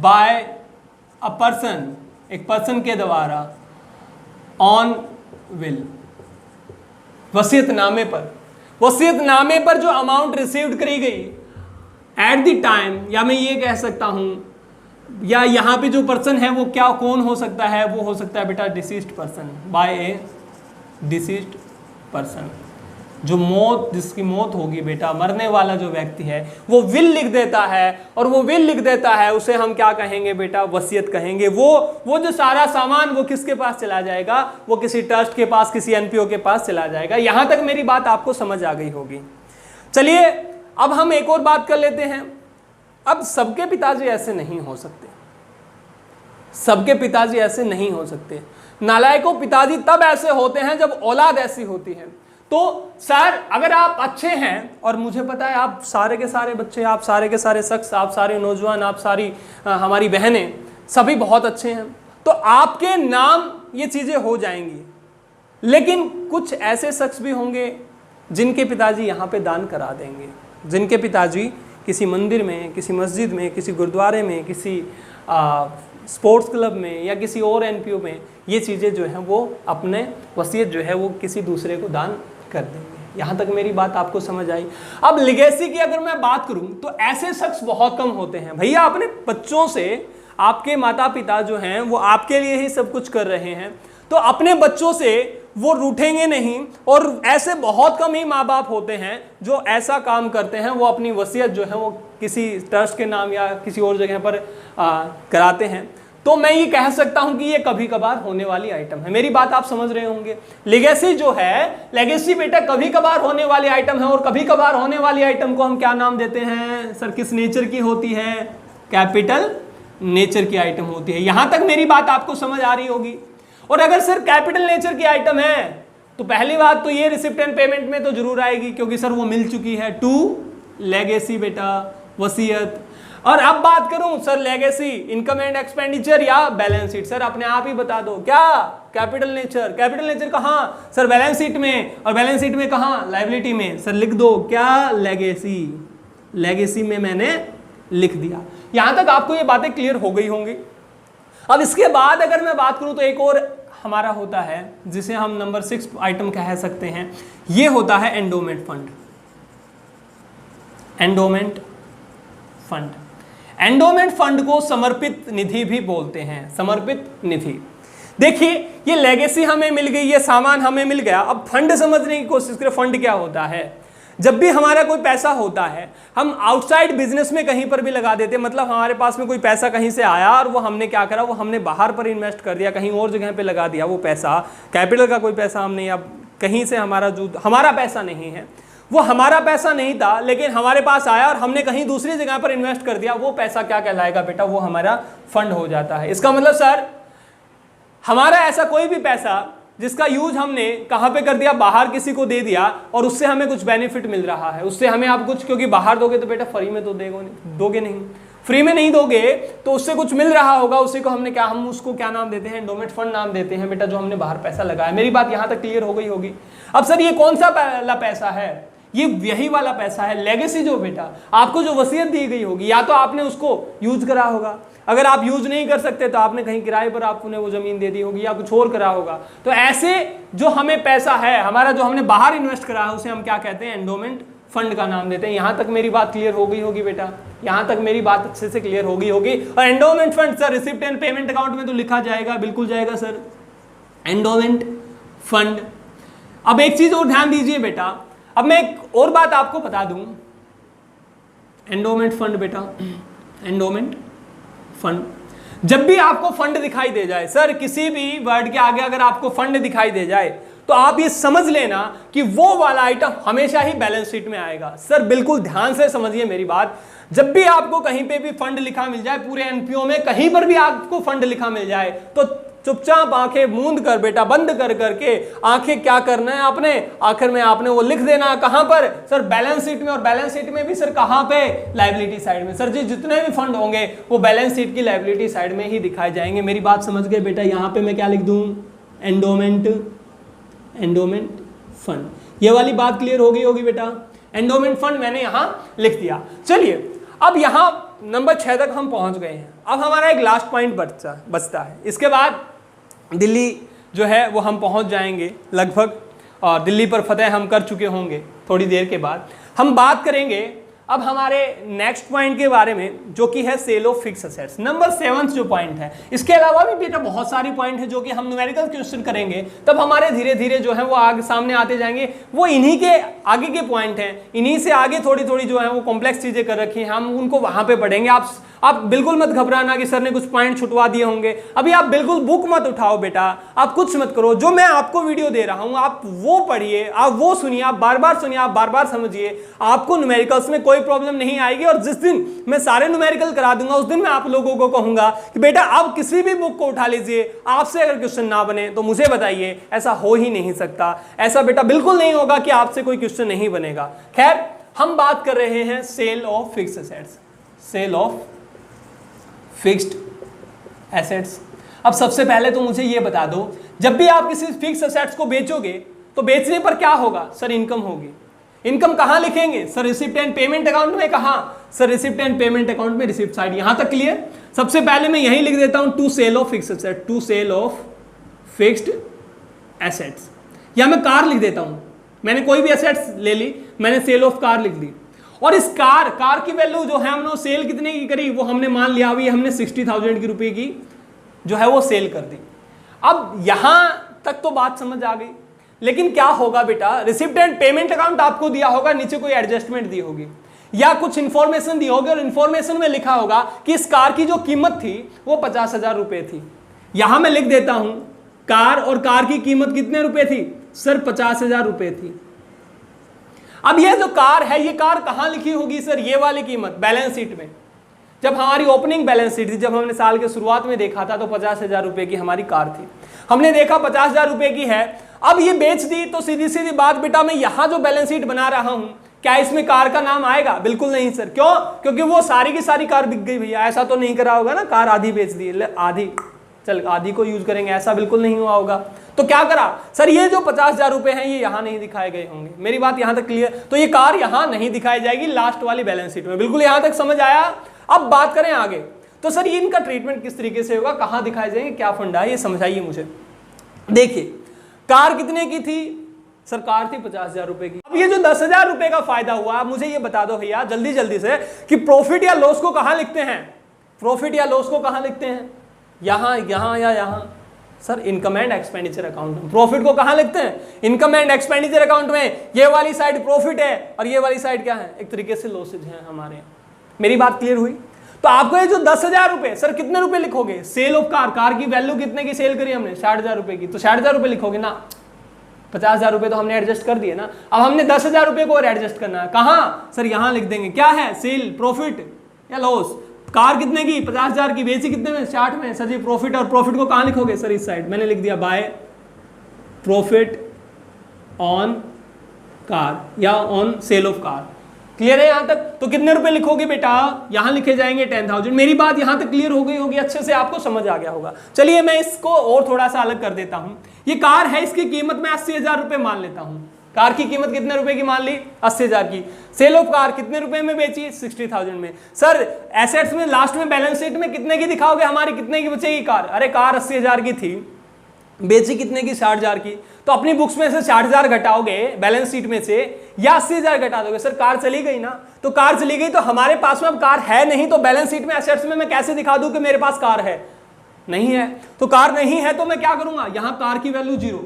by a person, एक पर्सन के द्वारा ऑन विल, वसीयतनामे पर, वसीयतनामे पर जो अमाउंट रिसीव्ड करी गई एट द टाइम, या मैं ये कह सकता हूं, या यहां पे जो पर्सन है वो क्या, कौन हो सकता है? वो हो सकता है बेटा डिसीज्ड पर्सन, बाय ए डिसीज्ड पर्सन। जो मौत, जिसकी मौत होगी बेटा, मरने वाला जो व्यक्ति है वो विल लिख देता है, और वो विल लिख देता है उसे हम क्या कहेंगे बेटा? वसीयत कहेंगे। वो जो सारा सामान वो किसके पास चला जाएगा? वो किसी ट्रस्ट के पास, किसी एनपीओ के पास चला जाएगा। यहां तक मेरी बात आपको समझ आ गई होगी। चलिए अब हम एक और बात कर लेते हैं। अब सबके पिताजी ऐसे नहीं हो सकते, सबके पिताजी ऐसे नहीं हो सकते। नालायकों पिताजी तब ऐसे होते हैं जब औलाद ऐसी होती है। तो सर अगर आप अच्छे हैं, और मुझे पता है आप सारे के सारे बच्चे, आप सारे के सारे शख्स, आप सारे नौजवान, आप सारी हमारी बहनें सभी बहुत अच्छे हैं, तो आपके नाम ये चीज़ें हो जाएंगी। लेकिन कुछ ऐसे शख्स भी होंगे जिनके पिताजी यहाँ पे दान करा देंगे, जिनके पिताजी किसी मंदिर में, किसी मस्जिद में, किसी गुरुद्वारे में, किसी स्पोर्ट्स क्लब में या किसी और एनपीओ में ये चीज़ें जो हैं वो अपने वसीयत जो है वो किसी दूसरे को दान कर देंगे। यहाँ तक मेरी बात आपको समझ आई। अब लिगेसी की अगर मैं बात करूँ तो ऐसे शख्स बहुत कम होते हैं। भैया अपने बच्चों से, आपके माता पिता जो हैं वो आपके लिए ही सब कुछ कर रहे हैं, तो अपने बच्चों से वो रूठेंगे नहीं। और ऐसे बहुत कम ही माँ बाप होते हैं जो ऐसा काम करते हैं, वो अपनी वसीयत जो है वो किसी ट्रस्ट के नाम या किसी और जगह पर कराते हैं। तो मैं ये कह सकता हूं कि ये कभी कभार होने वाली आइटम है। मेरी बात आप समझ रहे होंगे। लेगेसी जो है, लेगेसी बेटा कभी कभार होने वाली आइटम है। और कभी कभार होने वाली आइटम को हम क्या नाम देते हैं सर? किस नेचर की होती है? कैपिटल नेचर की आइटम होती है। यहां तक मेरी बात आपको समझ आ रही होगी। और अगर सर कैपिटल नेचर की आइटम है तो पहली बात तो ये रिसिप्ट एंड पेमेंट में तो जरूर आएगी, क्योंकि सर वो मिल चुकी है। टू लेगेसी बेटा, वसीयत। और अब बात करूं sir legacy, income and expenditure या बैलेंस शीट, सर अपने आप ही बता दो क्या? Capital nature. कैपिटल नेचर कहां सर? बैलेंस शीट में। और बैलेंस शीट में कहां? लायबिलिटी में। सर लिख दो क्या? लेगेसी। लेगेसी में मैंने लिख दिया। यहां तक आपको ये बातें क्लियर हो गई होंगी। अब इसके बाद अगर मैं बात करूं तो एक और हमारा होता है जिसे हम नंबर 6 आइटम कह सकते हैं। ये होता है endowment fund. Endowment fund, endowment fund को समर्पित निधि भी बोलते हैं। समर्पित निधि। देखिए ये लेगेसी हमें मिल गई, ये सामान हमें मिल गया। अब फंड समझने की कोशिश करें। फंड क्या होता है? जब भी हमारा कोई पैसा होता है हम आउटसाइड बिजनेस में कहीं पर भी लगा देते हैं। मतलब हमारे पास में कोई पैसा कहीं से आया और वो हमने क्या करा, वो हमने बाहर पर इन्वेस्ट कर दिया, कहीं और जगह पे लगा दिया। वो पैसा कैपिटल का कोई पैसा हमने, या कहीं से हमारा जो हमारा पैसा नहीं है, वो हमारा पैसा नहीं था लेकिन हमारे पास आया और हमने कहीं दूसरी जगह पर इन्वेस्ट कर दिया। वो पैसा क्या कहलाएगा बेटा? वो हमारा फंड हो जाता है। इसका मतलब सर हमारा ऐसा कोई भी पैसा जिसका यूज हमने कहां पे कर दिया, बाहर किसी को दे दिया और उससे हमें कुछ बेनिफिट मिल रहा है, उससे हमें आप कुछ, क्योंकि बाहर दोगे तो बेटा फ्री में तो दोगे नहीं, फ्री में नहीं दोगे तो उससे कुछ मिल रहा होगा, उसी को हमने क्या, हम उसको क्या नाम देते हैं, एंडोमेंट फंड नाम देते हैं बेटा, जो हमने बाहर पैसा लगाया। मेरी बात यहां तक क्लियर हो गई होगी। अब सर ये कौन सा वाला पैसा है, ये यही वाला पैसा है लेगेसी, जो बेटा आपको जो वसीयत दी गई होगी, या तो आपने उसको यूज करा होगा, अगर आप यूज नहीं कर सकते तो आपने कहीं किराए पर आपने वो जमीन दे दी होगी या कुछ और करा होगा। तो ऐसे जो हमें पैसा है हमारा, जो हमने बाहर इन्वेस्ट करा है, उसे हम क्या कहते हैं, एंडोमेंट फंड का नाम देते हैं। यहां तक मेरी बात क्लियर हो गई होगी बेटा, यहां तक मेरी बात अच्छे से क्लियर हो गई होगी। और endowment fund sir receipt and payment account में तो लिखा जाएगा, बिल्कुल जाएगा सर, एंडोमेंट फंड। अब एक चीज और ध्यान दीजिए बेटा, अब मैं एक और बात आपको बता दूं, एंडोमेंट फंड बेटा, एंडोमेंट फंड, जब भी आपको फंड दिखाई दे जाए सर, किसी भी वर्ड के आगे अगर आपको फंड दिखाई दे जाए तो आप ये समझ लेना कि वो वाला आइटम हमेशा ही बैलेंस शीट में आएगा। सर बिल्कुल ध्यान से समझिए मेरी बात, जब भी आपको कहीं पे भी फंड लिखा मिल जाए, पूरे एनपीओ में कहीं पर भी आपको फंड लिखा मिल जाए, तो चुपचाप आंखें मूंद कर बेटा, बंद कर करके आंखें क्या करना है आपने, आखिर में आपने वो लिख देना, कहां पर सर, बैलेंस शीट में। और बैलेंस शीट में भी सर कहां पे, लायबिलिटी साइड में। सर जी जितने भी फंड होंगे वो बैलेंस शीट की लायबिलिटी साइड में ही दिखाए जाएंगे। मेरी बात समझ गए बेटा, यहां पे मैं क्या लिख दूं, एंडोमेंट फंड। ये वाली बात क्लियर हो गई होगी बेटा, एंडोमेंट फंड मैंने यहां लिख दिया। चलिए अब यहां नंबर 6 तक हम पहुंच गए हैं। अब हमारा एक लास्ट पॉइंट बचता है, इसके बाद दिल्ली जो है वो हम पहुंच जाएंगे लगभग, और दिल्ली पर फतेह हम कर चुके होंगे थोड़ी देर के बाद। हम बात करेंगे अब हमारे नेक्स्ट पॉइंट के बारे में, जो कि है sale of fix assets, number 7 जो पॉइंट है। इसके अलावा भी बेटा बहुत सारी पॉइंट है जो कि हम न्यूमेरिकल क्वेश्चन करेंगे, तब हमारे धीरे धीरे जो है वो आगे सामने आते जाएंगे। वो इन्हीं के आगे के पॉइंट हैं, इन्हीं से आगे थोड़ी थोड़ी जो है वो कॉम्प्लेक्स चीजें कर रखी हैं, हम उनको वहां पे पढ़ेंगे। आप बिल्कुल मत घबराना कि सर ने कुछ पॉइंट छुटवा दिए होंगे, अभी आप बिल्कुल बुक मत उठाओ बेटा, आप कुछ मत करो, जो मैं आपको वीडियो दे रहा हूं आप वो पढ़िए, आप वो सुनिए, आप बार बार सुनिए, आप बार बार समझिए, आपको न्यूमेरिकल्स में कोई प्रॉब्लम नहीं आएगी। और जिस दिन मैं सारे न्यूमेरिकल करा दूंगा उस दिन मैं आप लोगों को कहूंगा कि बेटा आप किसी भी बुक को उठा लीजिए, आपसे अगर क्वेश्चन ना बने तो मुझे बताइए। ऐसा हो ही नहीं सकता, ऐसा बेटा बिल्कुल नहीं होगा कि आपसे कोई क्वेश्चन नहीं बनेगा। खैर हम बात कर रहे हैं sale of fixed assets, sale of fixed assets. अब सबसे पहले तो मुझे ये बता दो, जब भी आप किसी फिक्स्ड एसेट्स को बेचोगे तो बेचने पर क्या होगा सर, इनकम होगी। इनकम कहां लिखेंगे sir, receipt and payment account में। कहां sir, receipt and payment account में, रिसिप्ट साइड। यहां तक क्लियर। सबसे पहले मैं यही लिख देता हूं, to sale of fixed asset, to sale of fixed assets, या मैं कार लिख देता हूं। मैंने कोई भी एसेट्स ले ली, मैंने सेल ऑफ कार लिख दी, और इस कार की वैल्यू जो है हमने सेल कितने की करी, वो हमने मान लिया अभी हमने 60,000 की रुपए की जो है वो सेल कर दी। अब यहां तक तो बात समझ आ गई, लेकिन क्या होगा बेटा, रिसिप्ट एंड पेमेंट अकाउंट आपको दिया होगा, नीचे कोई एडजस्टमेंट दी होगी या कुछ इंफॉर्मेशन दी होगी, और इंफॉर्मेशन में लिखा होगा कि इस कार की जो कीमत थी वो 50,000 रुपए थी। यहां मैं लिख देता हूं कार, और कार की कीमत कितने रुपए थी सर, 50,000 रुपए थी। अब ये जो कार है, ये कार कहां लिखी होगी सर, ये वाली कीमत बैलेंस शीट में। जब हमारी ओपनिंग बैलेंस शीट थी, जब हमने साल के शुरुआत में देखा था, तो 50,000 रुपए की हमारी कार थी। हमने देखा 50,000 रुपए की है, अब ये बेच दी, तो सीधी सीधी बात बेटा, मैं यहां जो बैलेंस शीट बना रहा हूं, क्या इसमें कार का नाम आएगा? बिल्कुल नहीं सर। क्यों? क्योंकि वो सारी की सारी कार बिक गई भैया। ऐसा तो नहीं करा होगा ना, कार आधी बेच दी, आधी चल आधी को यूज करेंगे, ऐसा बिल्कुल नहीं हुआ होगा। तो क्या करा सर, ये जो 50,000 रुपए हैं ये यहां नहीं दिखाए गए होंगे। मेरी बात यहां तक क्लियर? तो ये कार यहां नहीं दिखाई जाएगी, लास्ट वाली बैलेंस शीट में। बिल्कुल यहां तक समझ आया? अब बात करें आगे, तो सर ये इनका ट्रीटमेंट किस तरीके से होगा, कहां दिखाए जाएंगे, क्या फंडा है, ये समझाइए मुझे। देखिए कार कितने की थी सर, कार थी 50,000 रुपए की। अब ये जो 10,000 रुपए का फायदा हुआ, मुझे ये बता दो भैया जल्दी जल्दी से कि प्रॉफिट या लॉस को कहां लिखते हैं, प्रॉफिट या लॉस को कहां लिखते हैं, यहां, यहां या यहां sir, income and expenditure account में। प्रॉफिट को कहां लिखते हैं, इनकम एंड एक्सपेंडिचर अकाउंट में। ये वाली साइड प्रॉफिट है और ये वाली साइड क्या है, एक तरीके से लॉसेज है हमारे यहाँ। मेरी बात क्लियर हुई? तो आपको ये जो 10,000 रुपए, सर कितने रुपए लिखोगे, सेल ऑफ कार, कार की वैल्यू कितने की सेल करी हमने, 60,000 रुपए की, तो 60,000 रुपए लिखोगे ना। 50,000 रुपए तो हमने एडजस्ट कर दिए ना, अब हमने 10,000 रुपए को और एडजस्ट करना है। कहां सर, यहां लिख देंगे, क्या है, सेल, प्रॉफिट या लॉस। कार कितने की, 50,000 की, बेची कितने में, 60 में। सर जी प्रॉफिट, और प्रॉफिट को कहां लिखोगे सर, इस साइड मैंने लिख दिया बाय प्रॉफिट ऑन कार या on sale of car. Clear है यहां तक? तो कितने रुपए लिखोगे बेटा, यहां लिखे जाएंगे 10,000। मेरी बात यहां तक क्लियर हो गई होगी, अच्छे से आपको समझ आ गया होगा। चलिए मैं इसको और थोड़ा सा अलग कर देता हूं। ये कार है, इसकी कीमत मैं 80,000 रुपए मान लेता हूं। कार की कीमत कितने रुपए की मान ली, 80,000 की। सेल ऑफ कार कितने रुपए में बेची, 60,000 में। सर एसेट्स में लास्ट में बैलेंस शीट में कितने की दिखाओगे, हमारी कितने की बचेगी कार? अरे कार 80,000 की थी, बेची कितने की, 60,000 की। तो अपनी बुक्स में से 60,000 घटाओगे बैलेंस शीट में से, या 80,000 घटा दोगे? सर कार चली गई ना, तो कार चली गई तो हमारे पास में अब कार है नहीं, तो बैलेंस शीट में एसेट्स में मैं कैसे दिखा दूं कि मेरे पास कार है? नहीं है। तो कार नहीं है तो मैं क्या करूंगा, यहां कार की वैल्यू 0,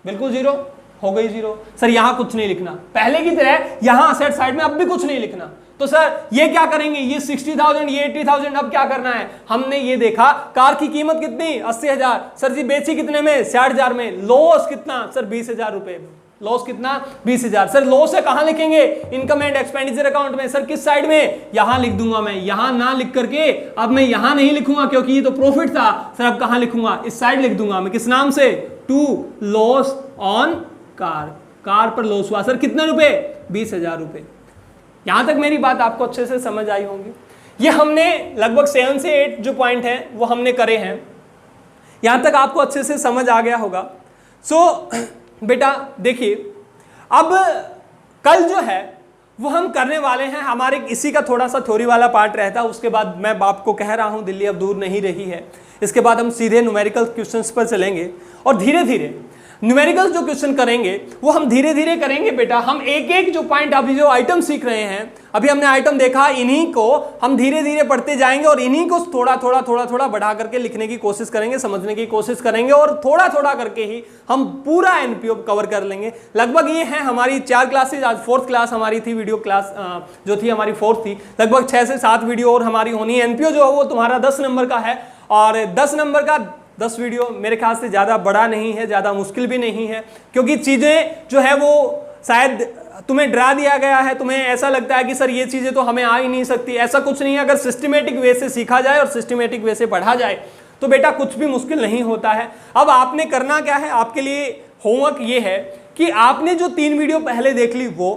बिल्कुल 0 हो गई 0। सर यहां कुछ नहीं लिखना, पहले की तरह यहां असेट साइड में अब भी कुछ नहीं लिखना। तो सर ये क्या करेंगे, ये 60,000, ये 80,000, अब क्या करना है? हमने ये देखा कार की कीमत कितनी, 80,000। सर जी बेची कितने में, 60,000 में। लॉस कितना, सर 20,000 रुपए। लॉस कितना, 20,000। सर लॉस है कहां लिखेंगे, इनकम एंड एक्सपेंडिचर अकाउंट में। सर किस साइड में, यहां लिख दूंगा मैं। यहां ना लिख करके अब मैं यहां नहीं लिखूंगा क्योंकि ये तो प्रॉफिट था। सर अब कहां लिखूंगा, इस साइड लिख दूंगा मैं। किस नाम से, to loss on car. Car पर लॉस हुआ सर कितने रुपए, 20,000 रुपए। यहां तक मेरी बात आपको अच्छे से समझ आई होंगी। ये हमने लगभग 7 से 8 जो पॉइंट हैं वो हमने करे हैं। यहां तक आपको अच्छे से समझ आ गया होगा। सो बेटा देखिए, अब कल जो है वो हम करने वाले हैं, हमारे इसी का थोड़ा सा थ्योरी वाला पार्ट रहता है। उसके बाद मैं आपको कह रहा हूं दिल्ली अब दूर नहीं रही है। इसके बाद हम सीधे न्यूमेरिकल क्वेश्चंस पर चलेंगे और धीरे धीरे न्यूमेरिकल जो क्वेश्चन करेंगे वो हम धीरे धीरे करेंगे बेटा। हम एक एक जो पॉइंट अभी जो आइटम सीख रहे हैं, अभी हमने आइटम देखा, इन्हीं को हम धीरे धीरे पढ़ते जाएंगे और इन्हीं को थोड़ा थोड़ा बढ़ा करके लिखने की कोशिश करेंगे, समझने की कोशिश करेंगे और थोड़ा थोड़ा करके ही हम पूरा एनपीओ कवर कर लेंगे। लगभग ये है हमारी 4 क्लासेज। आज 4th क्लास हमारी थी, वीडियो क्लास जो थी हमारी 4th थी। लगभग 6 से 7 वीडियो और हमारी होनी है। एनपीओ जो है वो तुम्हारा 10 नंबर का है और 10 नंबर का 10 वीडियो मेरे ख्याल से ज़्यादा बड़ा नहीं है, ज़्यादा मुश्किल भी नहीं है, क्योंकि चीज़ें जो है वो शायद तुम्हें डरा दिया गया है। तुम्हें ऐसा लगता है कि सर ये चीज़ें तो हमें आ ही नहीं सकती। ऐसा कुछ नहीं है। अगर सिस्टमेटिक वे से सीखा जाए और सिस्टमेटिक वे से पढ़ा जाए तो बेटा कुछ भी मुश्किल नहीं होता है। अब आपने करना क्या है, आपके लिए होमवर्क ये है कि आपने जो 3 वीडियो पहले देख ली वो,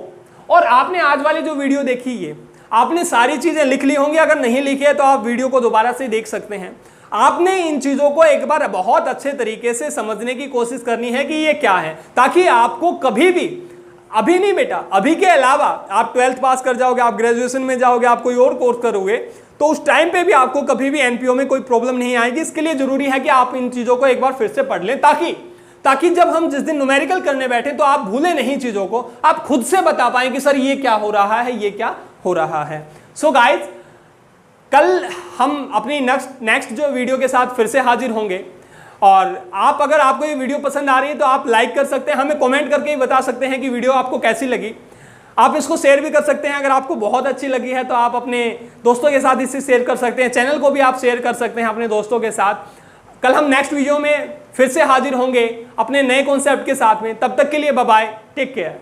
और आपने आज वाली जो वीडियो देखी ये, आपने सारी चीज़ें लिख ली होंगी। अगर नहीं लिखी है तो आप वीडियो को दोबारा से देख सकते हैं। आपने इन चीजों को एक बार बहुत अच्छे तरीके से समझने की कोशिश करनी है कि ये क्या है, ताकि आपको कभी भी, अभी नहीं बेटा, अभी के अलावा आप 12th पास कर जाओगे, आप ग्रेजुएशन में जाओगे, आप कोई और कोर्स करोगे तो उस टाइम पे भी आपको कभी भी एनपीओ में कोई प्रॉब्लम नहीं आएगी। इसके लिए जरूरी है कि आप इन चीजों को एक बार फिर से पढ़ लें, ताकि जब हम जिस दिन न्यूमेरिकल करने बैठे तो आप भूले नहीं चीजों को, आप खुद से बता पाएं कि सर ये क्या हो रहा है, ये क्या हो रहा है। सो गाइज, कल हम अपनी नेक्स्ट जो वीडियो के साथ फिर से हाजिर होंगे। और आप, अगर आपको ये वीडियो पसंद आ रही है तो आप लाइक कर सकते हैं, हमें कमेंट करके ही बता सकते हैं कि वीडियो आपको कैसी लगी। आप इसको शेयर भी कर सकते हैं, अगर आपको बहुत अच्छी लगी है तो आप अपने दोस्तों के साथ इसे शेयर कर सकते हैं। चैनल को भी आप शेयर कर सकते हैं अपने दोस्तों के साथ। कल हम नेक्स्ट वीडियो में फिर से हाजिर होंगे अपने नए कॉन्सेप्ट के साथ में। तब तक के लिए बाय बाय, टेक केयर।